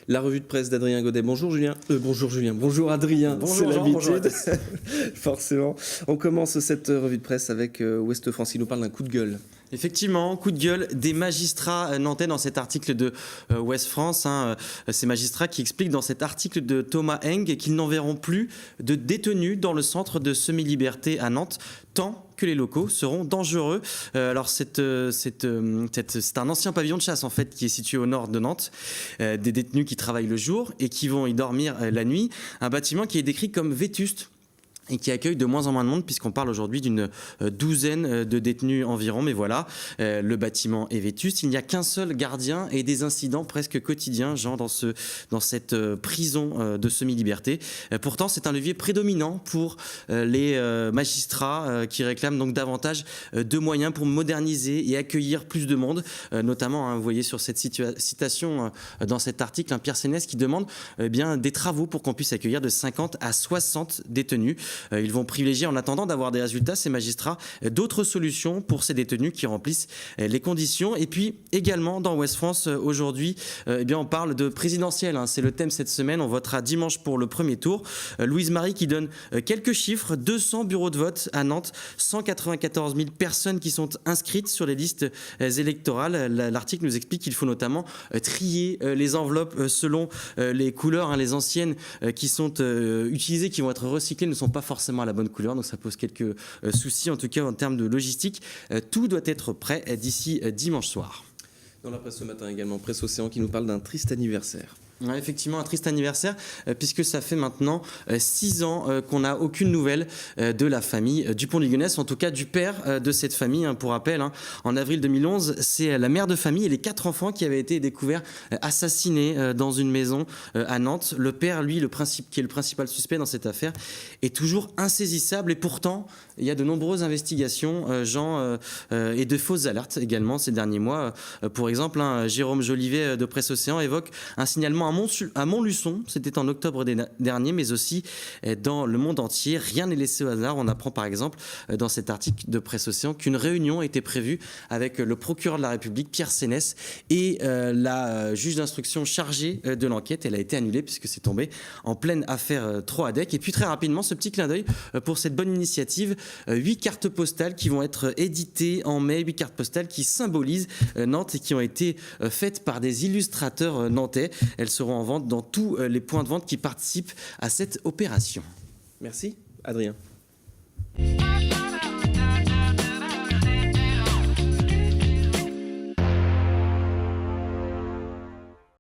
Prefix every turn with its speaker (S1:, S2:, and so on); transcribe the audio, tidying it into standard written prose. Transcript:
S1: La revue de presse d'Adrien Godet. Bonjour Julien. Bonjour Julien. Bonjour Adrien.
S2: Bonjour
S1: c'est
S2: Jean,
S1: l'habitude. Forcément. On commence cette revue de presse avec Ouest France qui nous parle d'un coup de gueule.
S2: Effectivement, coup de gueule des magistrats nantais dans cet article de Ouest France. Ces magistrats qui expliquent dans cet article de Thomas Heng qu'ils n'enverront plus de détenus dans le centre de semi-liberté à Nantes tant que les locaux seront dangereux. Alors c'est un ancien pavillon de chasse en fait qui est situé au nord de Nantes, des détenus qui travaillent le jour et qui vont y dormir la nuit. Un bâtiment qui est décrit comme vétuste et qui accueille de moins en moins de monde puisqu'on parle aujourd'hui d'une douzaine de détenus environ. Mais voilà, le bâtiment est vétuste, il n'y a qu'un seul gardien et des incidents presque quotidiens, genre dans cette prison de semi-liberté. Pourtant, c'est un levier prédominant pour les magistrats qui réclament donc davantage de moyens pour moderniser et accueillir plus de monde. Notamment, vous voyez sur cette citation dans cet article, Pierre Sénès qui demande des travaux pour qu'on puisse accueillir de 50 à 60 détenus. Ils vont privilégier, en attendant d'avoir des résultats, ces magistrats, d'autres solutions pour ces détenus qui remplissent les conditions. Et puis également dans Ouest France aujourd'hui, on parle de présidentielle. C'est le thème cette semaine. On votera dimanche pour le premier tour. Louise Marie qui donne quelques chiffres. 200 bureaux de vote à Nantes, 194 000 personnes qui sont inscrites sur les listes électorales. L'article nous explique qu'il faut notamment trier les enveloppes selon les couleurs. Les anciennes qui sont utilisées, qui vont être recyclées, ne sont pas forcément à la bonne couleur, donc ça pose quelques soucis, en tout cas en termes de logistique. Tout doit être prêt d'ici dimanche soir.
S1: Dans la presse ce matin également, Presse Océan qui nous parle d'un triste anniversaire.
S2: Ouais, effectivement, un triste anniversaire puisque ça fait maintenant 6 ans qu'on n'a aucune nouvelle de la famille Dupont-Ligonnès, en tout cas du père de cette famille. Pour rappel, en avril 2011, c'est la mère de famille et les 4 enfants qui avaient été découverts assassinés dans une maison à Nantes. Le père, lui, qui est le principal suspect dans cette affaire, est toujours insaisissable et pourtant, il y a de nombreuses investigations, et de fausses alertes également ces derniers mois. Pour exemple, Jérôme Jolivet de Presse Océan évoque un signalement à Montluçon, c'était en octobre dernier, mais aussi dans le monde entier. Rien n'est laissé au hasard. On apprend par exemple dans cet article de Presse Océan qu'une réunion était prévue avec le procureur de la République, Pierre Sénès, et la juge d'instruction chargée de l'enquête. Elle a été annulée puisque c'est tombé en pleine affaire Troadec. Et puis très rapidement, ce petit clin d'œil pour cette bonne initiative. 8 cartes postales qui vont être éditées en mai, 8 cartes postales qui symbolisent Nantes et qui ont été faites par des illustrateurs nantais. Elles seront en vente dans tous les points de vente qui participent à cette opération.
S1: Merci Adrien.